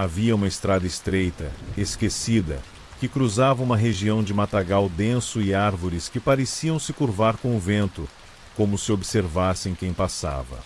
Havia uma estrada estreita, esquecida, que cruzava uma região de matagal denso e árvores que pareciam se curvar com o vento, como se observassem quem passava.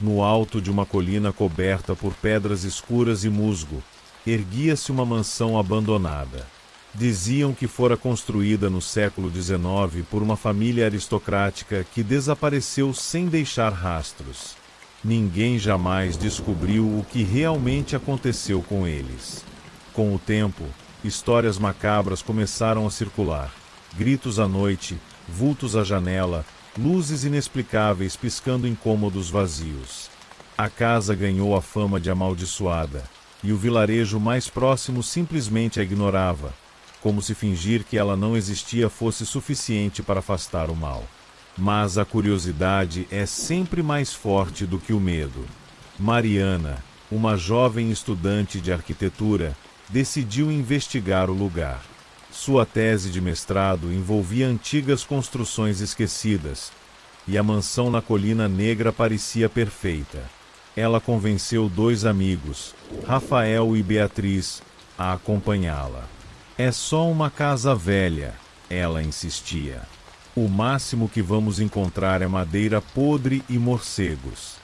No alto de uma colina coberta por pedras escuras e musgo, erguia-se uma mansão abandonada. Diziam que fora construída no século XIX por uma família aristocrática que desapareceu sem deixar rastros. Ninguém jamais descobriu o que realmente aconteceu com eles. Com o tempo, histórias macabras começaram a circular. Gritos à noite, vultos à janela, luzes inexplicáveis piscando em cômodos vazios. A casa ganhou a fama de amaldiçoada, e o vilarejo mais próximo simplesmente a ignorava, como se fingir que ela não existia fosse suficiente para afastar o mal. Mas a curiosidade é sempre mais forte do que o medo. Mariana, uma jovem estudante de arquitetura, decidiu investigar o lugar. Sua tese de mestrado envolvia antigas construções esquecidas, e a mansão na Colina Negra parecia perfeita. Ela convenceu 2 amigos, Rafael e Beatriz, a acompanhá-la. É só uma casa velha, ela insistia. O máximo que vamos encontrar é madeira podre e morcegos.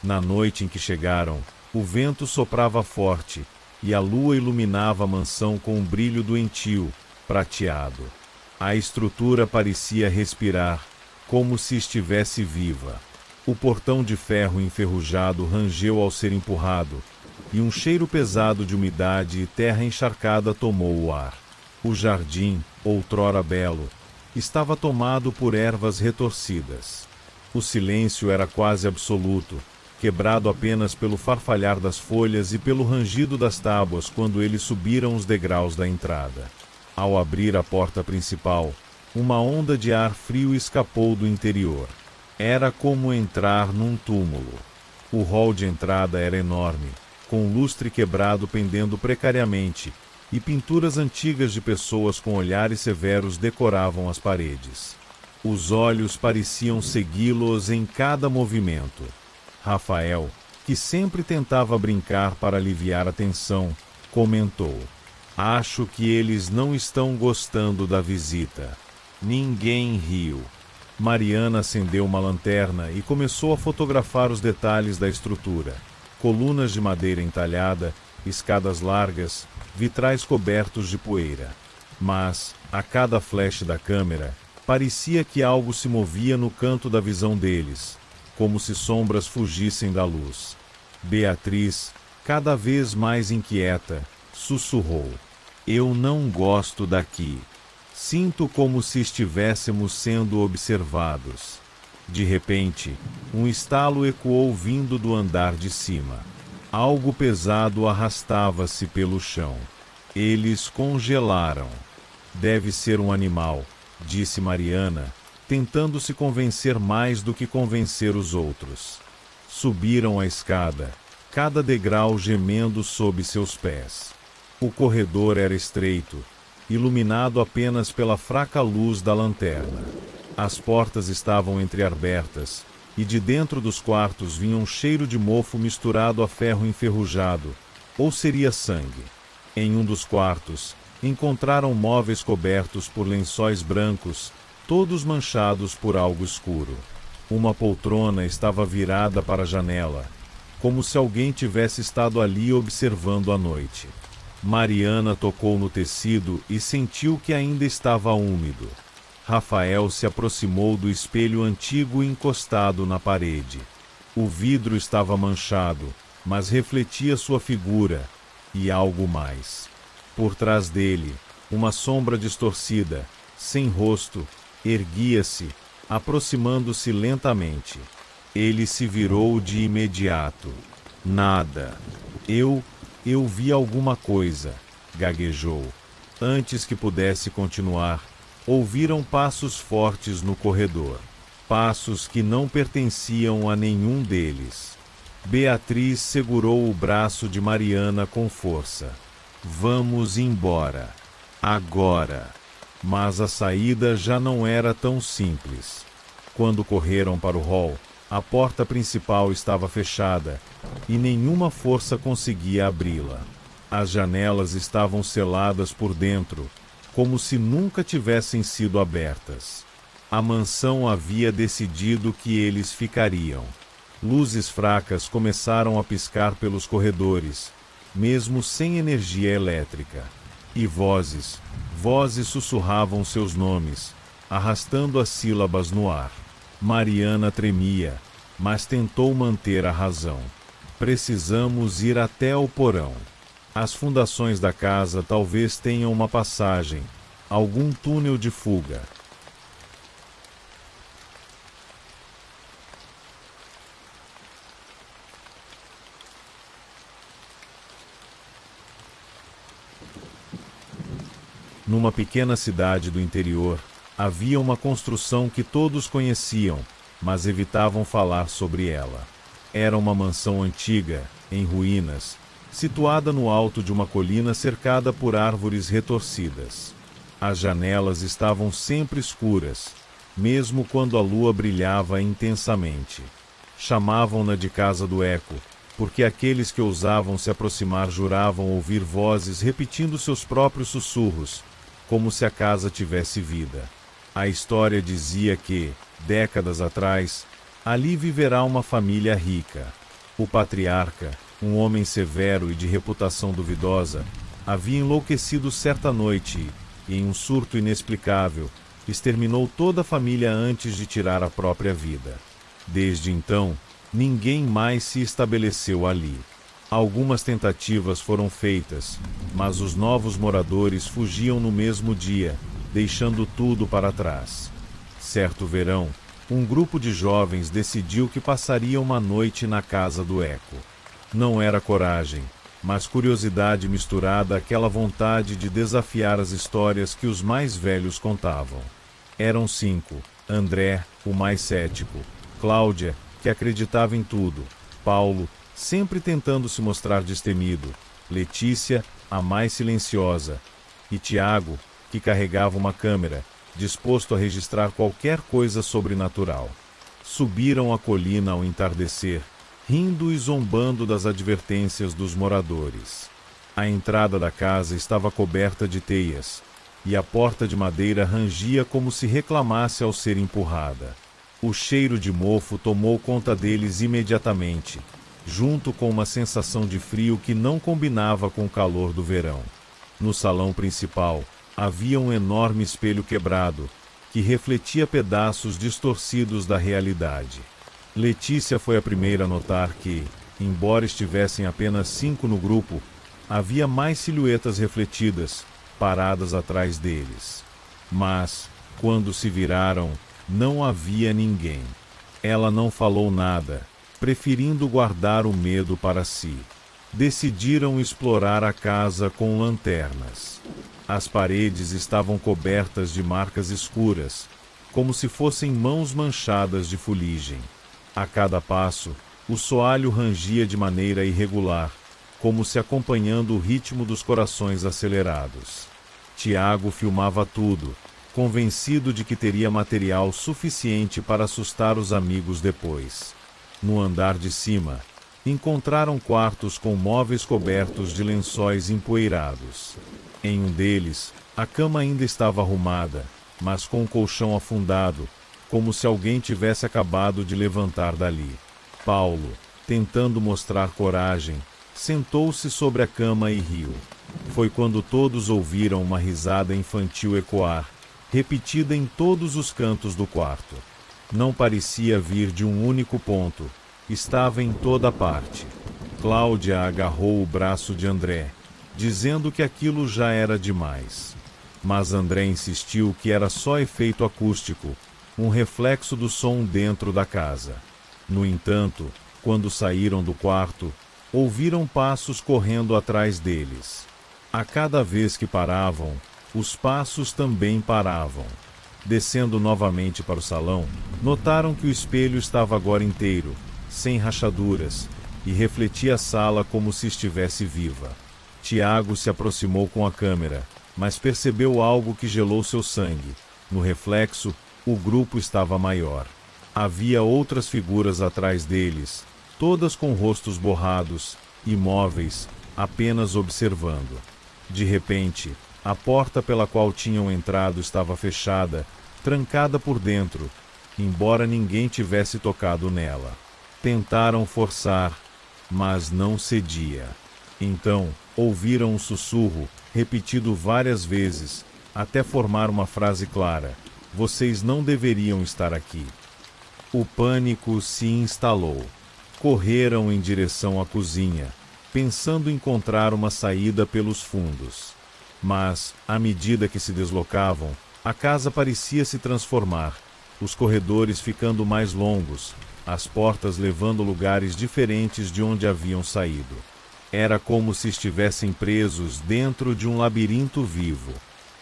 Na noite em que chegaram, o vento soprava forte, e a lua iluminava a mansão com um brilho doentio, prateado. A estrutura parecia respirar, como se estivesse viva. O portão de ferro enferrujado rangeu ao ser empurrado, e um cheiro pesado de umidade e terra encharcada tomou o ar. O jardim, outrora belo, estava tomado por ervas retorcidas. O silêncio era quase absoluto, quebrado apenas pelo farfalhar das folhas e pelo rangido das tábuas quando eles subiram os degraus da entrada. Ao abrir a porta principal, uma onda de ar frio escapou do interior. Era como entrar num túmulo. O hall de entrada era enorme, com lustre quebrado pendendo precariamente, e pinturas antigas de pessoas com olhares severos decoravam as paredes. Os olhos pareciam segui-los em cada movimento. Rafael, que sempre tentava brincar para aliviar a tensão, comentou: "Acho que eles não estão gostando da visita." Ninguém riu. Mariana acendeu uma lanterna e começou a fotografar os detalhes da estrutura. Colunas de madeira entalhada, escadas largas, vitrais cobertos de poeira. Mas, a cada flash da câmera, parecia que algo se movia no canto da visão deles, como se sombras fugissem da luz. Beatriz, cada vez mais inquieta, sussurrou: "Eu não gosto daqui. Sinto como se estivéssemos sendo observados." De repente, um estalo ecoou vindo do andar de cima. Algo pesado arrastava-se pelo chão. Eles congelaram. "Deve ser um animal", disse Mariana, tentando se convencer mais do que convencer os outros. Subiram a escada, cada degrau gemendo sob seus pés. O corredor era estreito, iluminado apenas pela fraca luz da lanterna. As portas estavam entreabertas, e de dentro dos quartos vinha um cheiro de mofo misturado a ferro enferrujado, ou seria sangue. Em um dos quartos, encontraram móveis cobertos por lençóis brancos, todos manchados por algo escuro. Uma poltrona estava virada para a janela, como se alguém tivesse estado ali observando a noite. Mariana tocou no tecido e sentiu que ainda estava úmido. Rafael se aproximou do espelho antigo encostado na parede. O vidro estava manchado, mas refletia sua figura e algo mais. Por trás dele, uma sombra distorcida, sem rosto, erguia-se, aproximando-se lentamente. Ele se virou de imediato. "Nada. Eu vi alguma coisa", gaguejou. Antes que pudesse continuar, ouviram passos fortes no corredor. Passos que não pertenciam a nenhum deles. Beatriz segurou o braço de Mariana com força. "Vamos embora. Agora." Mas a saída já não era tão simples. Quando correram para o hall, a porta principal estava fechada, e nenhuma força conseguia abri-la. As janelas estavam seladas por dentro, como se nunca tivessem sido abertas. A mansão havia decidido que eles ficariam. Luzes fracas começaram a piscar pelos corredores, mesmo sem energia elétrica. E vozes sussurravam seus nomes, arrastando as sílabas no ar. Mariana tremia, mas tentou manter a razão. Precisamos ir até o porão. As fundações da casa talvez tenham uma passagem, algum túnel de fuga. Numa pequena cidade do interior, havia uma construção que todos conheciam, mas evitavam falar sobre ela. Era uma mansão antiga, em ruínas, situada no alto de uma colina cercada por árvores retorcidas. As janelas estavam sempre escuras, mesmo quando a lua brilhava intensamente. Chamavam-na de Casa do Eco, porque aqueles que ousavam se aproximar juravam ouvir vozes repetindo seus próprios sussurros, como se a casa tivesse vida. A história dizia que, décadas atrás, ali viverá uma família rica. O patriarca, um homem severo e de reputação duvidosa, havia enlouquecido certa noite e, em um surto inexplicável, exterminou toda a família antes de tirar a própria vida. Desde então, ninguém mais se estabeleceu ali. Algumas tentativas foram feitas, mas os novos moradores fugiam no mesmo dia, deixando tudo para trás. Certo verão, um grupo de jovens decidiu que passaria uma noite na Casa do Eco. Não era coragem, mas curiosidade misturada àquela vontade de desafiar as histórias que os mais velhos contavam. Eram 5: André, o mais cético; Cláudia, que acreditava em tudo; Paulo, sempre tentando se mostrar destemido; Letícia, a mais silenciosa; e Tiago, que carregava uma câmera, disposto a registrar qualquer coisa sobrenatural. Subiram a colina ao entardecer, rindo e zombando das advertências dos moradores. A entrada da casa estava coberta de teias, e a porta de madeira rangia como se reclamasse ao ser empurrada. O cheiro de mofo tomou conta deles imediatamente, junto com uma sensação de frio que não combinava com o calor do verão. No salão principal, havia um enorme espelho quebrado, que refletia pedaços distorcidos da realidade. Letícia foi a primeira a notar que, embora estivessem apenas 5 no grupo, havia mais silhuetas refletidas, paradas atrás deles. Mas, quando se viraram, não havia ninguém. Ela não falou nada, preferindo guardar o medo para si. Decidiram explorar a casa com lanternas. As paredes estavam cobertas de marcas escuras, como se fossem mãos manchadas de fuligem. A cada passo, o soalho rangia de maneira irregular, como se acompanhando o ritmo dos corações acelerados. Tiago filmava tudo, convencido de que teria material suficiente para assustar os amigos depois. No andar de cima, encontraram quartos com móveis cobertos de lençóis empoeirados. Em um deles, a cama ainda estava arrumada, mas com o colchão afundado, como se alguém tivesse acabado de levantar dali. Paulo, tentando mostrar coragem, sentou-se sobre a cama e riu. Foi quando todos ouviram uma risada infantil ecoar, repetida em todos os cantos do quarto. Não parecia vir de um único ponto, estava em toda parte. Cláudia agarrou o braço de André, dizendo que aquilo já era demais. Mas André insistiu que era só efeito acústico, um reflexo do som dentro da casa. No entanto, quando saíram do quarto, ouviram passos correndo atrás deles. A cada vez que paravam, os passos também paravam. Descendo novamente para o salão, notaram que o espelho estava agora inteiro, sem rachaduras, e refletia a sala como se estivesse viva. Tiago se aproximou com a câmera, mas percebeu algo que gelou seu sangue. No reflexo, o grupo estava maior. Havia outras figuras atrás deles, todas com rostos borrados, imóveis, apenas observando. De repente, a porta pela qual tinham entrado estava fechada, trancada por dentro, embora ninguém tivesse tocado nela. Tentaram forçar, mas não cedia. Então, ouviram um sussurro, repetido várias vezes, até formar uma frase clara: "Vocês não deveriam estar aqui." O pânico se instalou. Correram em direção à cozinha, pensando encontrar uma saída pelos fundos. Mas, à medida que se deslocavam, a casa parecia se transformar, os corredores ficando mais longos, as portas levando lugares diferentes de onde haviam saído. Era como se estivessem presos dentro de um labirinto vivo.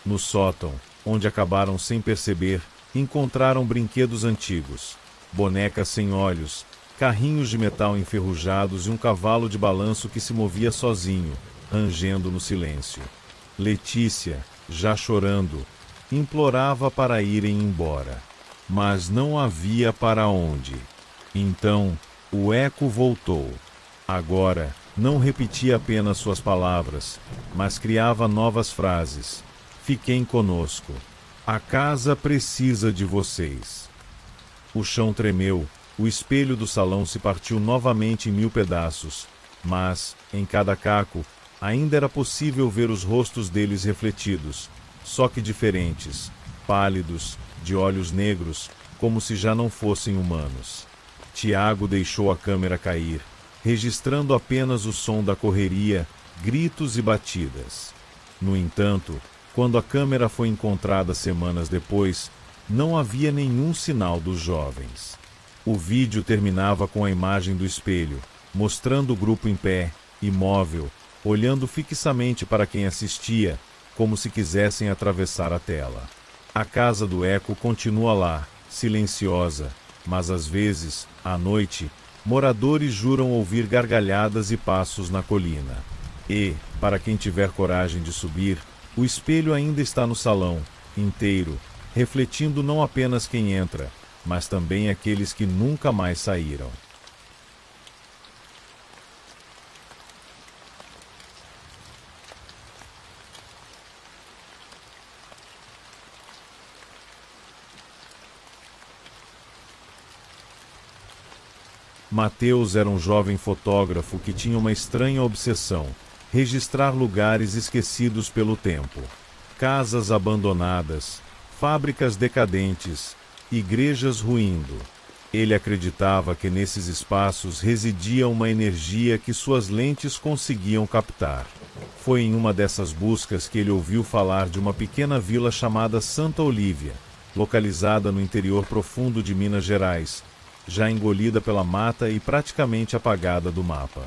No sótão, onde acabaram sem perceber, encontraram brinquedos antigos, bonecas sem olhos, carrinhos de metal enferrujados e um cavalo de balanço que se movia sozinho, rangendo no silêncio. Letícia, já chorando, implorava para irem embora, mas não havia para onde. Então, o eco voltou. Agora, não repetia apenas suas palavras, mas criava novas frases. "Fiquem conosco. A casa precisa de vocês." O chão tremeu, o espelho do salão se partiu novamente em 1000 pedaços, mas, em cada caco, ainda era possível ver os rostos deles refletidos, só que diferentes, pálidos, de olhos negros, como se já não fossem humanos. Tiago deixou a câmera cair, registrando apenas o som da correria, gritos e batidas. No entanto, quando a câmera foi encontrada semanas depois, não havia nenhum sinal dos jovens. O vídeo terminava com a imagem do espelho, mostrando o grupo em pé, imóvel, olhando fixamente para quem assistia, como se quisessem atravessar a tela. A casa do eco continua lá, silenciosa, mas às vezes, à noite, moradores juram ouvir gargalhadas e passos na colina. E, para quem tiver coragem de subir, o espelho ainda está no salão, inteiro, refletindo não apenas quem entra, mas também aqueles que nunca mais saíram. Mateus era um jovem fotógrafo que tinha uma estranha obsessão: registrar lugares esquecidos pelo tempo. Casas abandonadas, fábricas decadentes, igrejas ruindo. Ele acreditava que nesses espaços residia uma energia que suas lentes conseguiam captar. Foi em uma dessas buscas que ele ouviu falar de uma pequena vila chamada Santa Olívia, localizada no interior profundo de Minas Gerais, já engolida pela mata e praticamente apagada do mapa.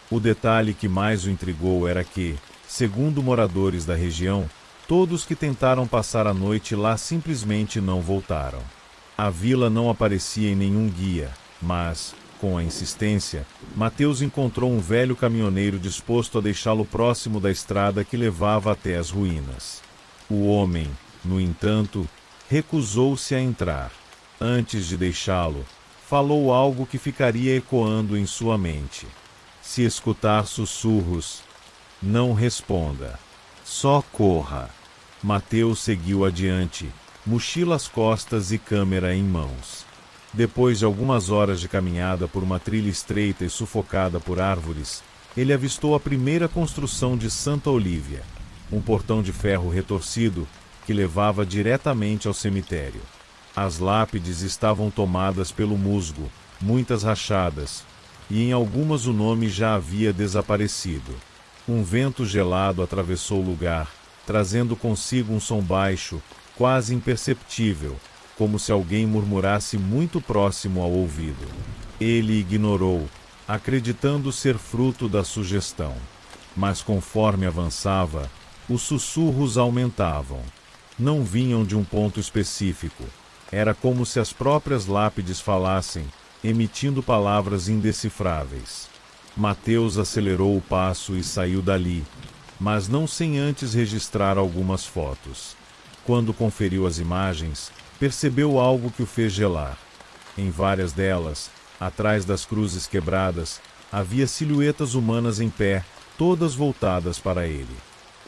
O detalhe que mais o intrigou era que, segundo moradores da região, todos que tentaram passar a noite lá simplesmente não voltaram. A vila não aparecia em nenhum guia, mas, com a insistência, Mateus encontrou um velho caminhoneiro disposto a deixá-lo próximo da estrada que levava até as ruínas. O homem, no entanto, recusou-se a entrar. Antes de deixá-lo, falou algo que ficaria ecoando em sua mente. Se escutar sussurros, não responda. Só corra. Mateus seguiu adiante, mochila às costas e câmera em mãos. Depois de algumas horas de caminhada por uma trilha estreita e sufocada por árvores, ele avistou a primeira construção de Santa Olívia, um portão de ferro retorcido que levava diretamente ao cemitério. As lápides estavam tomadas pelo musgo, muitas rachadas, e em algumas o nome já havia desaparecido. Um vento gelado atravessou o lugar, trazendo consigo um som baixo, quase imperceptível, como se alguém murmurasse muito próximo ao ouvido. Ele ignorou, acreditando ser fruto da sugestão. Mas conforme avançava, os sussurros aumentavam. Não vinham de um ponto específico. Era como se as próprias lápides falassem, emitindo palavras indecifráveis. Mateus acelerou o passo e saiu dali, mas não sem antes registrar algumas fotos. Quando conferiu as imagens, percebeu algo que o fez gelar. Em várias delas, atrás das cruzes quebradas, havia silhuetas humanas em pé, todas voltadas para ele.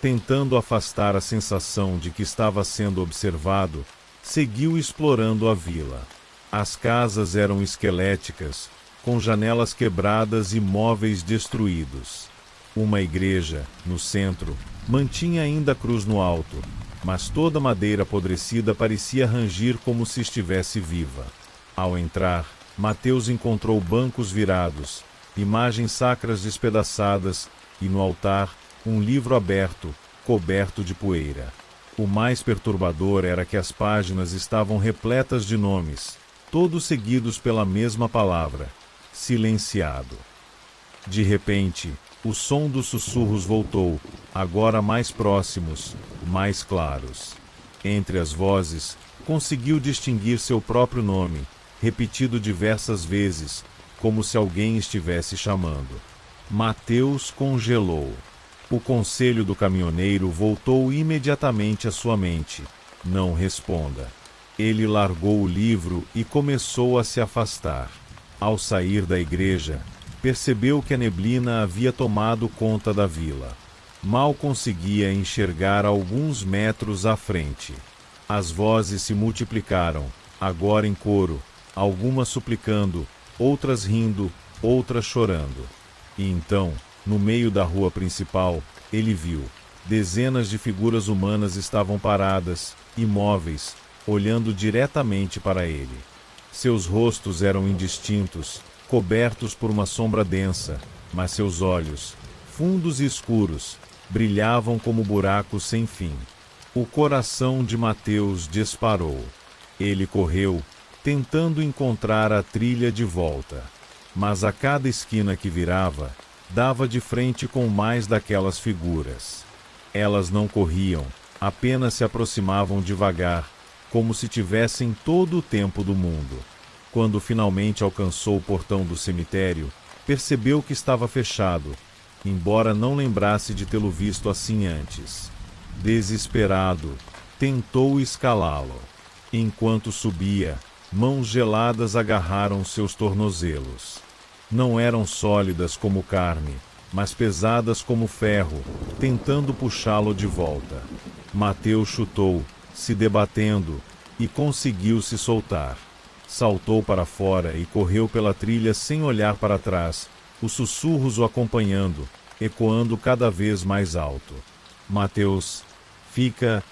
Tentando afastar a sensação de que estava sendo observado, seguiu explorando a vila. As casas eram esqueléticas, com janelas quebradas e móveis destruídos. Uma igreja, no centro, mantinha ainda a cruz no alto, mas toda a madeira apodrecida parecia rangir como se estivesse viva. Ao entrar, Mateus encontrou bancos virados, imagens sacras despedaçadas e, no altar, um livro aberto, coberto de poeira. O mais perturbador era que as páginas estavam repletas de nomes, todos seguidos pela mesma palavra: silenciado. De repente, o som dos sussurros voltou, agora mais próximos, mais claros. Entre as vozes, conseguiu distinguir seu próprio nome, repetido diversas vezes, como se alguém estivesse chamando. Mateus congelou. O conselho do caminhoneiro voltou imediatamente à sua mente. Não responda. Ele largou o livro e começou a se afastar. Ao sair da igreja, percebeu que a neblina havia tomado conta da vila. Mal conseguia enxergar alguns metros à frente. As vozes se multiplicaram, agora em coro, algumas suplicando, outras rindo, outras chorando. E então, no meio da rua principal, ele viu. Dezenas de figuras humanas estavam paradas, imóveis, olhando diretamente para ele. Seus rostos eram indistintos, cobertos por uma sombra densa, mas seus olhos, fundos e escuros, brilhavam como buracos sem fim. O coração de Mateus disparou. Ele correu, tentando encontrar a trilha de volta. Mas a cada esquina que virava, dava de frente com mais daquelas figuras. Elas não corriam, apenas se aproximavam devagar, como se tivessem todo o tempo do mundo. Quando finalmente alcançou o portão do cemitério, percebeu que estava fechado, embora não lembrasse de tê-lo visto assim antes. Desesperado, tentou escalá-lo. Enquanto subia, mãos geladas agarraram seus tornozelos. Não eram sólidas como carne, mas pesadas como ferro, tentando puxá-lo de volta. Mateus chutou, se debatendo, e conseguiu se soltar. Saltou para fora e correu pela trilha sem olhar para trás, os sussurros o acompanhando, ecoando cada vez mais alto. Mateus, fica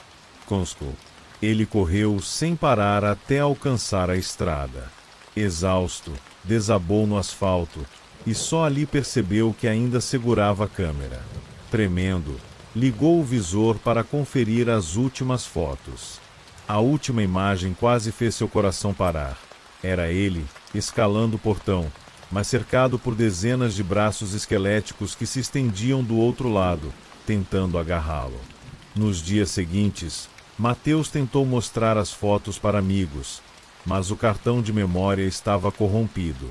consco. Ele correu sem parar até alcançar a estrada. Exausto, desabou no asfalto, e só ali percebeu que ainda segurava a câmera. Tremendo, ligou o visor para conferir as últimas fotos. A última imagem quase fez seu coração parar. Era ele, escalando o portão, mas cercado por dezenas de braços esqueléticos que se estendiam do outro lado, tentando agarrá-lo. Nos dias seguintes, Mateus tentou mostrar as fotos para amigos, mas o cartão de memória estava corrompido.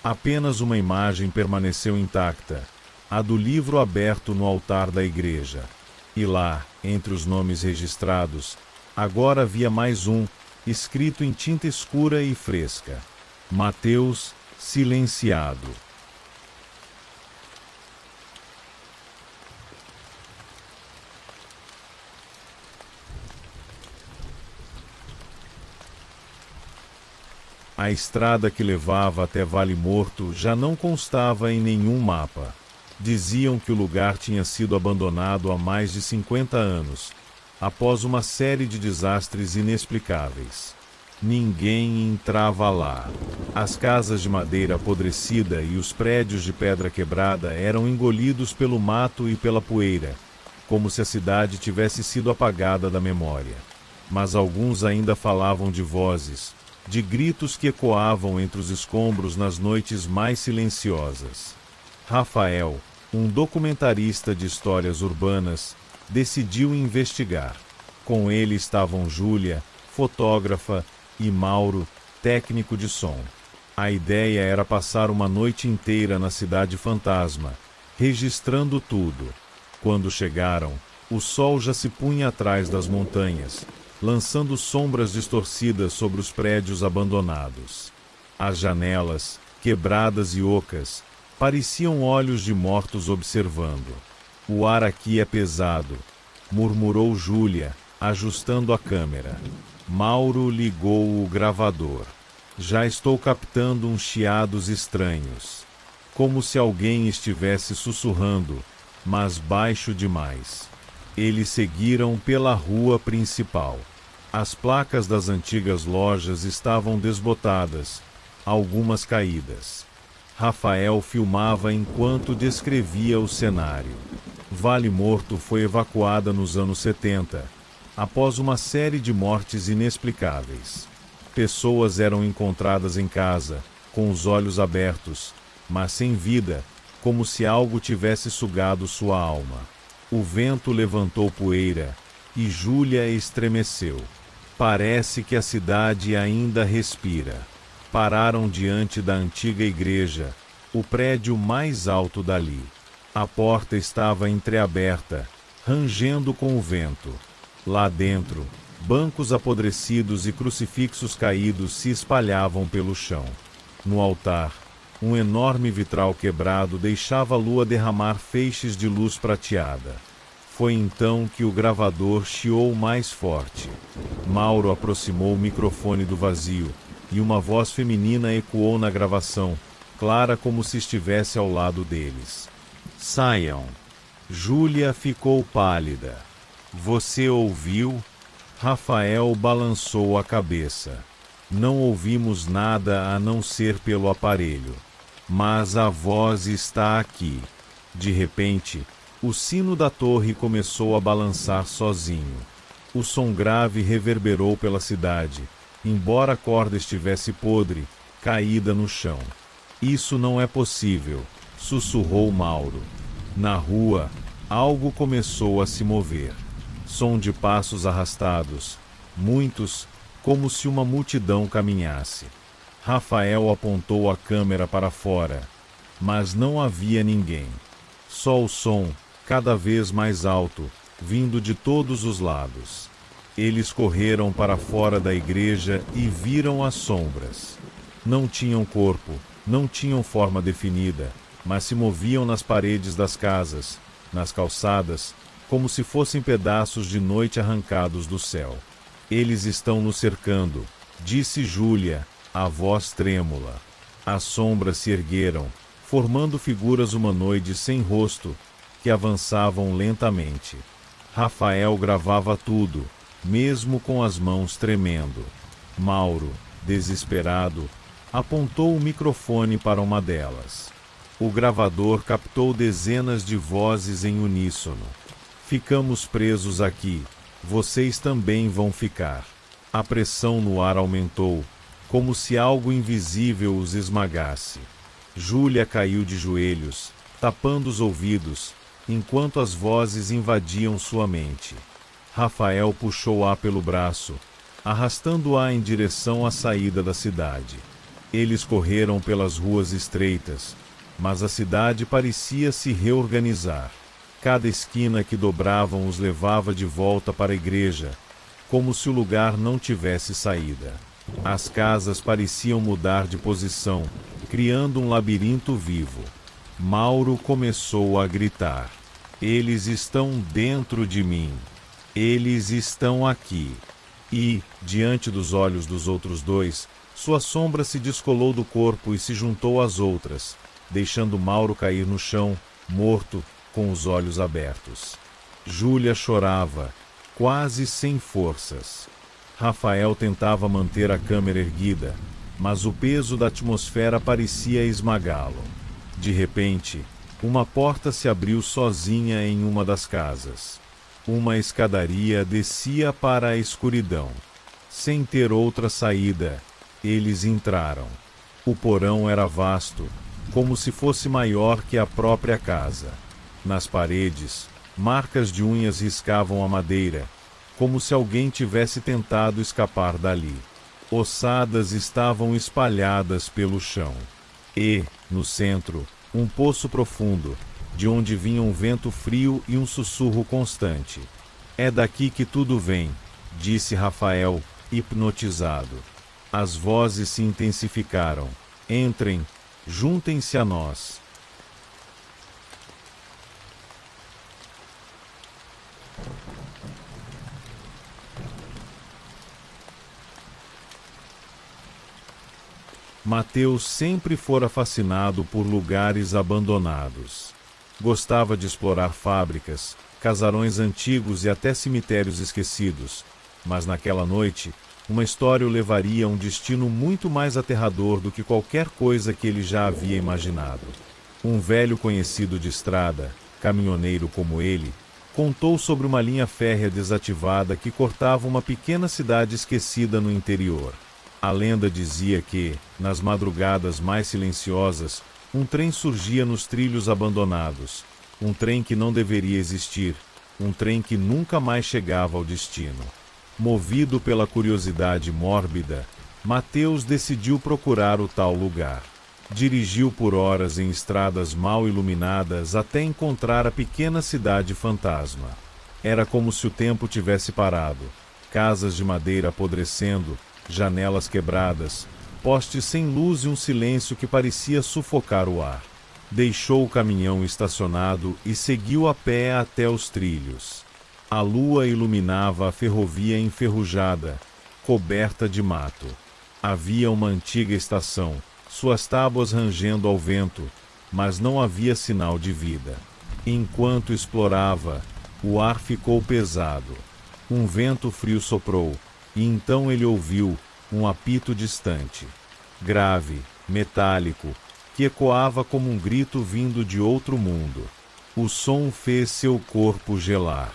Apenas uma imagem permaneceu intacta, a do livro aberto no altar da igreja. E lá, entre os nomes registrados, agora havia mais um, escrito em tinta escura e fresca: Mateus, silenciado. A estrada que levava até Vale Morto já não constava em nenhum mapa. Diziam que o lugar tinha sido abandonado há mais de 50 anos, após uma série de desastres inexplicáveis. Ninguém entrava lá. As casas de madeira apodrecida e os prédios de pedra quebrada eram engolidos pelo mato e pela poeira, como se a cidade tivesse sido apagada da memória. Mas alguns ainda falavam de vozes, de gritos que ecoavam entre os escombros nas noites mais silenciosas. Rafael, um documentarista de histórias urbanas, decidiu investigar. Com ele estavam Júlia, fotógrafa, e Mauro, técnico de som. A ideia era passar uma noite inteira na cidade fantasma, registrando tudo. Quando chegaram, o sol já se punha atrás das montanhas, lançando sombras distorcidas sobre os prédios abandonados. As janelas, quebradas e ocas, Pareciam olhos de mortos observando. O ar aqui é pesado, murmurou Júlia, ajustando a câmera. Mauro ligou o gravador. Já estou captando uns chiados estranhos. Como se alguém estivesse sussurrando, mas baixo demais. Eles seguiram pela rua principal. As placas das antigas lojas estavam desbotadas, algumas caídas. Rafael filmava enquanto descrevia o cenário. Vale Morto foi evacuada nos anos 70, após uma série de mortes inexplicáveis. Pessoas eram encontradas em casa, com os olhos abertos, mas sem vida, como se algo tivesse sugado sua alma. O vento levantou poeira, e Júlia estremeceu. Parece que a cidade ainda respira. Pararam diante da antiga igreja, o prédio mais alto dali. A porta estava entreaberta, rangendo com o vento. Lá dentro, bancos apodrecidos e crucifixos caídos se espalhavam pelo chão. No altar, um enorme vitral quebrado deixava a lua derramar feixes de luz prateada. Foi então que o gravador chiou mais forte. Mauro aproximou o microfone do vazio, e uma voz feminina ecoou na gravação, clara como se estivesse ao lado deles. Saiam. Júlia ficou pálida. Você ouviu? Rafael balançou a cabeça. Não ouvimos nada a não ser pelo aparelho. Mas a voz está aqui. De repente, o sino da torre começou a balançar sozinho. O som grave reverberou pela cidade, embora a corda estivesse podre, caída no chão. Isso não é possível, sussurrou Mauro. Na rua, algo começou a se mover. Som de passos arrastados, muitos, como se uma multidão caminhasse. Rafael apontou a câmera para fora, mas não havia ninguém. Só o som, cada vez mais alto, vindo de todos os lados. Eles correram para fora da igreja e viram as sombras. Não tinham corpo, não tinham forma definida, mas se moviam nas paredes das casas, nas calçadas, como se fossem pedaços de noite arrancados do céu. Eles estão nos cercando, disse Júlia, a voz trêmula. As sombras se ergueram, formando figuras humanoides sem rosto, que avançavam lentamente. Rafael gravava tudo, mesmo com as mãos tremendo. Mauro, desesperado, apontou o microfone para uma delas. O gravador captou dezenas de vozes em uníssono. Ficamos presos aqui, vocês também vão ficar. A pressão no ar aumentou, como se algo invisível os esmagasse. Júlia caiu de joelhos, tapando os ouvidos, enquanto as vozes invadiam sua mente. Rafael puxou-a pelo braço, arrastando-a em direção à saída da cidade. Eles correram pelas ruas estreitas, mas a cidade parecia se reorganizar. Cada esquina que dobravam os levava de volta para a igreja, como se o lugar não tivesse saída. As casas pareciam mudar de posição, criando um labirinto vivo. Mauro começou a gritar. Eles estão dentro de mim. Eles estão aqui. E, diante dos olhos dos outros dois, sua sombra se descolou do corpo e se juntou às outras, deixando Mauro cair no chão, morto, com os olhos abertos. Júlia chorava, quase sem forças. Rafael tentava manter a câmera erguida, mas o peso da atmosfera parecia esmagá-lo. De repente, uma porta se abriu sozinha em uma das casas. Uma escadaria descia para a escuridão. Sem ter outra saída, eles entraram. O porão era vasto, como se fosse maior que a própria casa. Nas paredes, marcas de unhas riscavam a madeira, como se alguém tivesse tentado escapar dali. Ossadas estavam espalhadas pelo chão. E, no centro, um poço profundo, de onde vinha um vento frio e um sussurro constante. É daqui que tudo vem, disse Rafael, hipnotizado. As vozes se intensificaram. Entrem, juntem-se a nós. Mateus sempre fora fascinado por lugares abandonados. Gostava de explorar fábricas, casarões antigos e até cemitérios esquecidos, mas naquela noite, uma história o levaria a um destino muito mais aterrador do que qualquer coisa que ele já havia imaginado. Um velho conhecido de estrada, caminhoneiro como ele, contou sobre uma linha férrea desativada que cortava uma pequena cidade esquecida no interior. A lenda dizia que, nas madrugadas mais silenciosas, um trem surgia nos trilhos abandonados, um trem que não deveria existir, um trem que nunca mais chegava ao destino. Movido pela curiosidade mórbida, Mateus decidiu procurar o tal lugar. Dirigiu por horas em estradas mal iluminadas até encontrar a pequena cidade fantasma. Era como se o tempo tivesse parado, casas de madeira apodrecendo, janelas quebradas, postes sem luz e um silêncio que parecia sufocar o ar. Deixou o caminhão estacionado e seguiu a pé até os trilhos. A lua iluminava a ferrovia enferrujada, coberta de mato. Havia uma antiga estação, suas tábuas rangendo ao vento, mas não havia sinal de vida. Enquanto explorava, o ar ficou pesado. Um vento frio soprou, e então ele ouviu um apito distante, grave, metálico, que ecoava como um grito vindo de outro mundo. O som fez seu corpo gelar.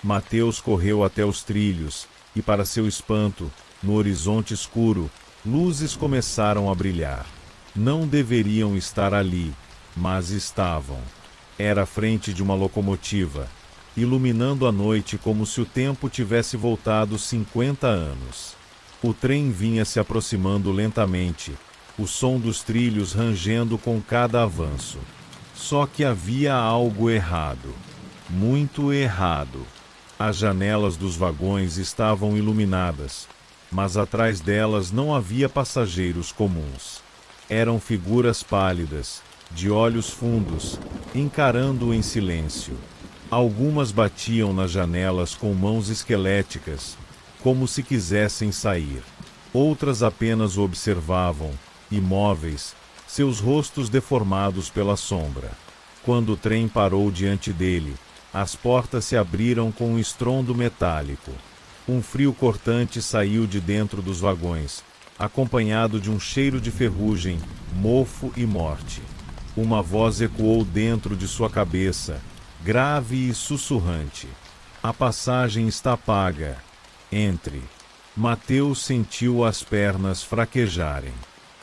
Mateus correu até os trilhos, e para seu espanto, no horizonte escuro, luzes começaram a brilhar. Não deveriam estar ali, mas estavam. Era a frente de uma locomotiva, iluminando a noite como se o tempo tivesse voltado 50 anos. O trem vinha se aproximando lentamente, o som dos trilhos rangendo com cada avanço. Só que havia algo errado. Muito errado. As janelas dos vagões estavam iluminadas, mas atrás delas não havia passageiros comuns. Eram figuras pálidas, de olhos fundos, encarando-o em silêncio. Algumas batiam nas janelas com mãos esqueléticas, como se quisessem sair. Outras apenas o observavam, imóveis, seus rostos deformados pela sombra. Quando o trem parou diante dele, as portas se abriram com um estrondo metálico. Um frio cortante saiu de dentro dos vagões, acompanhado de um cheiro de ferrugem, mofo e morte. Uma voz ecoou dentro de sua cabeça, grave e sussurrante. A passagem está paga. Entre. Mateus sentiu as pernas fraquejarem.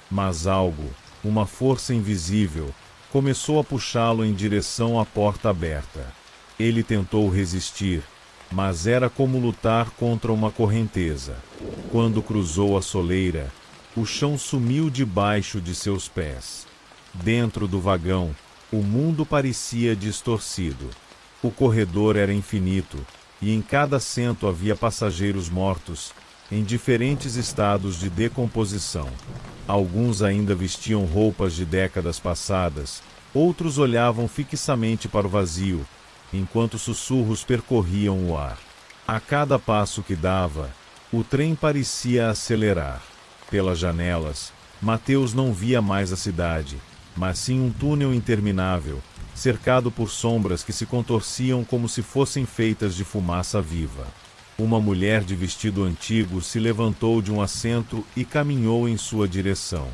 Mas algo, uma força invisível, começou a puxá-lo em direção à porta aberta. Ele tentou resistir, mas era como lutar contra uma correnteza. Quando cruzou a soleira, o chão sumiu debaixo de seus pés. Dentro do vagão, o mundo parecia distorcido. O corredor era infinito, e em cada assento havia passageiros mortos, em diferentes estados de decomposição. Alguns ainda vestiam roupas de décadas passadas, outros olhavam fixamente para o vazio, enquanto sussurros percorriam o ar. A cada passo que dava, o trem parecia acelerar. Pelas janelas, Mateus não via mais a cidade, mas sim um túnel interminável, cercado por sombras que se contorciam como se fossem feitas de fumaça viva. Uma mulher de vestido antigo se levantou de um assento e caminhou em sua direção.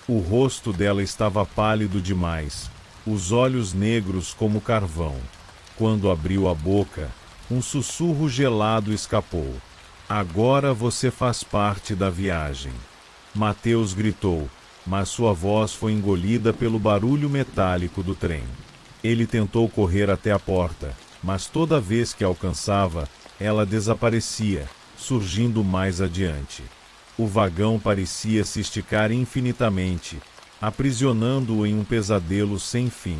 O rosto dela estava pálido demais, os olhos negros como carvão. Quando abriu a boca, um sussurro gelado escapou. Agora você faz parte da viagem. Mateus gritou, mas sua voz foi engolida pelo barulho metálico do trem. Ele tentou correr até a porta, mas toda vez que a alcançava, ela desaparecia, surgindo mais adiante. O vagão parecia se esticar infinitamente, aprisionando-o em um pesadelo sem fim.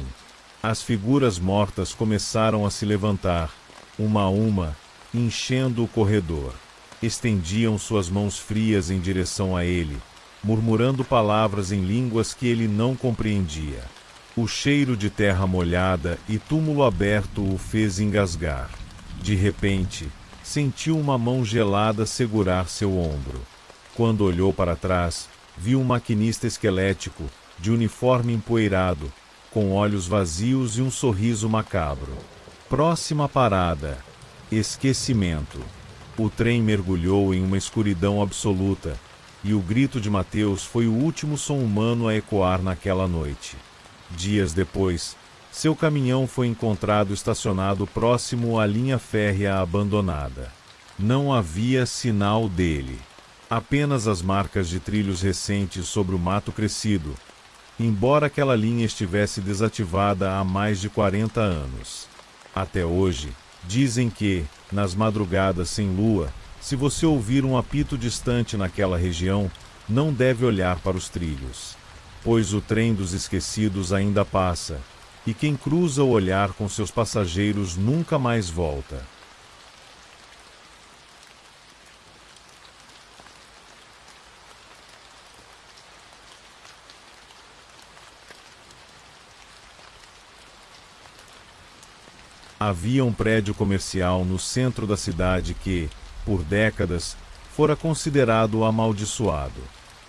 As figuras mortas começaram a se levantar, uma a uma, enchendo o corredor. Estendiam suas mãos frias em direção a ele, murmurando palavras em línguas que ele não compreendia. O cheiro de terra molhada e túmulo aberto o fez engasgar. De repente, sentiu uma mão gelada segurar seu ombro. Quando olhou para trás, viu um maquinista esquelético, de uniforme empoeirado, com olhos vazios e um sorriso macabro. Próxima parada: esquecimento. O trem mergulhou em uma escuridão absoluta, e o grito de Mateus foi o último som humano a ecoar naquela noite. Dias depois, seu caminhão foi encontrado estacionado próximo à linha férrea abandonada. Não havia sinal dele. Apenas as marcas de trilhos recentes sobre o mato crescido, embora aquela linha estivesse desativada há mais de 40 anos. Até hoje, dizem que, nas madrugadas sem lua, se você ouvir um apito distante naquela região, não deve olhar para os trilhos, pois o trem dos esquecidos ainda passa, e quem cruza o olhar com seus passageiros nunca mais volta. Havia um prédio comercial no centro da cidade que, por décadas, fora considerado amaldiçoado.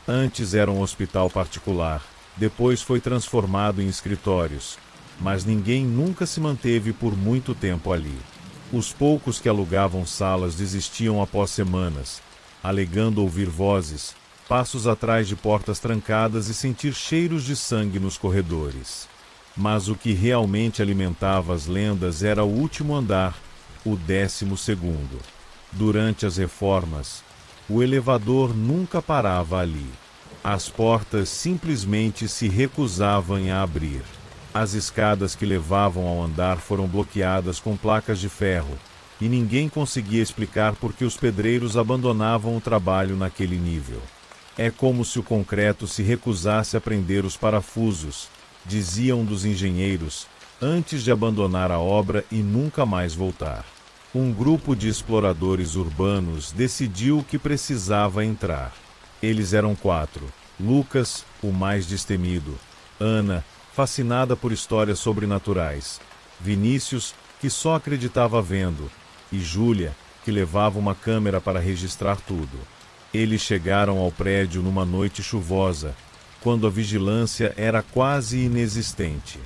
Antes era um hospital particular, depois foi transformado em escritórios, mas ninguém nunca se manteve por muito tempo ali. Os poucos que alugavam salas desistiam após semanas, alegando ouvir vozes, passos atrás de portas trancadas e sentir cheiros de sangue nos corredores. Mas o que realmente alimentava as lendas era o último andar, o 12º. Durante as reformas, o elevador nunca parava ali. As portas simplesmente se recusavam a abrir. As escadas que levavam ao andar foram bloqueadas com placas de ferro, e ninguém conseguia explicar por que os pedreiros abandonavam o trabalho naquele nível. É como se o concreto se recusasse a prender os parafusos, diziam um dos engenheiros, antes de abandonar a obra e nunca mais voltar. Um grupo de exploradores urbanos decidiu que precisava entrar. Eles eram 4. Lucas, o mais destemido. Ana, fascinada por histórias sobrenaturais. Vinícius, que só acreditava vendo. E Júlia, que levava uma câmera para registrar tudo. Eles chegaram ao prédio numa noite chuvosa, quando a vigilância era quase inexistente.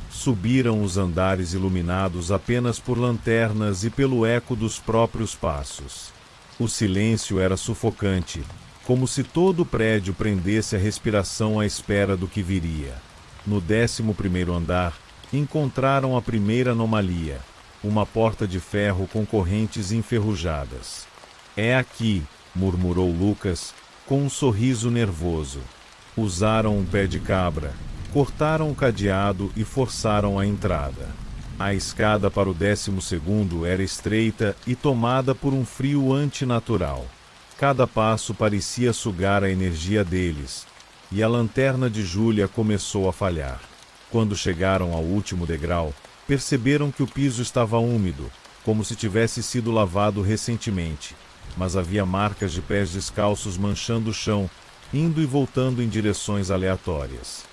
Subiram os andares iluminados apenas por lanternas e pelo eco dos próprios passos. O silêncio era sufocante, como se todo o prédio prendesse a respiração à espera do que viria. No 11º andar, encontraram a primeira anomalia, uma porta de ferro com correntes enferrujadas. "É aqui", murmurou Lucas, com um sorriso nervoso. Usaram um pé de cabra, cortaram o cadeado e forçaram a entrada. A escada para o 12º era estreita e tomada por um frio antinatural. Cada passo parecia sugar a energia deles, e a lanterna de Júlia começou a falhar. Quando chegaram ao último degrau, perceberam que o piso estava úmido, como se tivesse sido lavado recentemente, mas havia marcas de pés descalços manchando o chão, indo e voltando em direções aleatórias.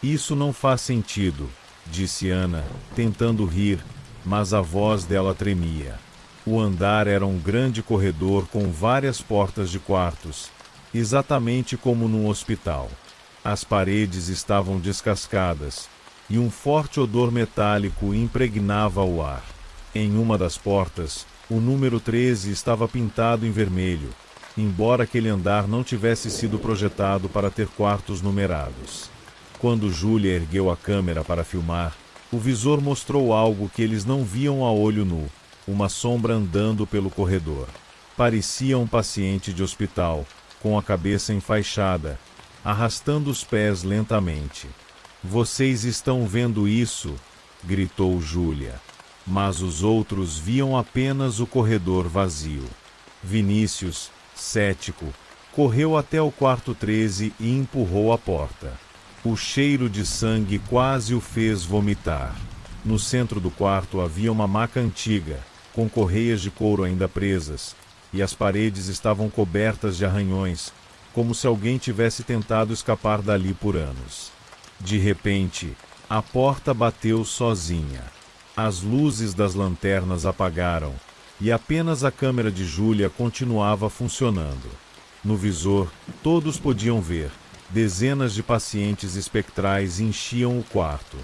"Isso não faz sentido", disse Ana, tentando rir, mas a voz dela tremia. O andar era um grande corredor com várias portas de quartos, exatamente como num hospital. As paredes estavam descascadas, e um forte odor metálico impregnava o ar. Em uma das portas, o número 13 estava pintado em vermelho, embora aquele andar não tivesse sido projetado para ter quartos numerados. Quando Júlia ergueu a câmera para filmar, o visor mostrou algo que eles não viam a olho nu, uma sombra andando pelo corredor. Parecia um paciente de hospital, com a cabeça enfaixada, arrastando os pés lentamente. "Vocês estão vendo isso?", gritou Júlia. Mas os outros viam apenas o corredor vazio. Vinícius, cético, correu até o quarto 13 e empurrou a porta. O cheiro de sangue quase o fez vomitar. No centro do quarto havia uma maca antiga, com correias de couro ainda presas, e as paredes estavam cobertas de arranhões, como se alguém tivesse tentado escapar dali por anos. De repente, a porta bateu sozinha. As luzes das lanternas apagaram, e apenas a câmera de Júlia continuava funcionando. No visor, todos podiam ver. Dezenas de pacientes espectrais enchiam o quarto.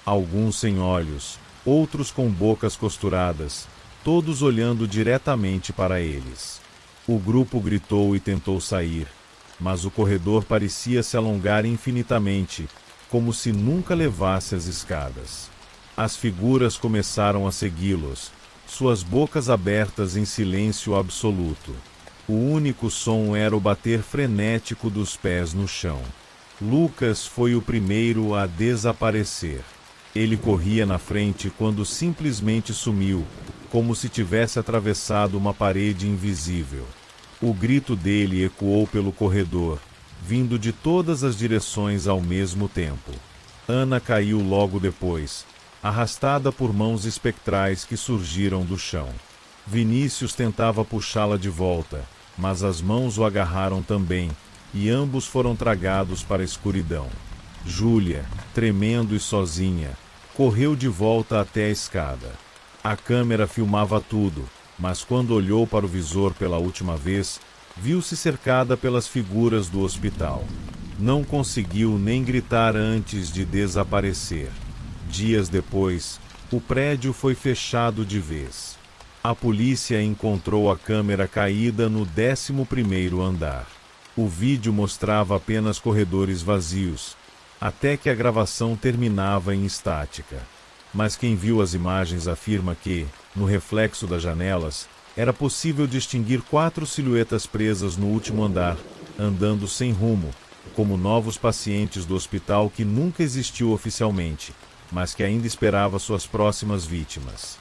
Alguns sem olhos, outros com bocas costuradas, todos olhando diretamente para eles. O grupo gritou e tentou sair, mas o corredor parecia se alongar infinitamente, como se nunca levasse as escadas. As figuras começaram a segui-los, suas bocas abertas em silêncio absoluto. O único som era o bater frenético dos pés no chão. Lucas foi o primeiro a desaparecer. Ele corria na frente quando simplesmente sumiu, como se tivesse atravessado uma parede invisível. O grito dele ecoou pelo corredor, vindo de todas as direções ao mesmo tempo. Ana caiu logo depois, arrastada por mãos espectrais que surgiram do chão. Vinícius tentava puxá-la de volta, mas as mãos o agarraram também, e ambos foram tragados para a escuridão. Júlia, tremendo e sozinha, correu de volta até a escada. A câmera filmava tudo, mas quando olhou para o visor pela última vez, viu-se cercada pelas figuras do hospital. Não conseguiu nem gritar antes de desaparecer. Dias depois, o prédio foi fechado de vez. A polícia encontrou a câmera caída no 11º andar. O vídeo mostrava apenas corredores vazios, até que a gravação terminava em estática. Mas quem viu as imagens afirma que, no reflexo das janelas, era possível distinguir 4 silhuetas presas no último andar, andando sem rumo, como novos pacientes do hospital que nunca existiu oficialmente, mas que ainda esperava suas próximas vítimas.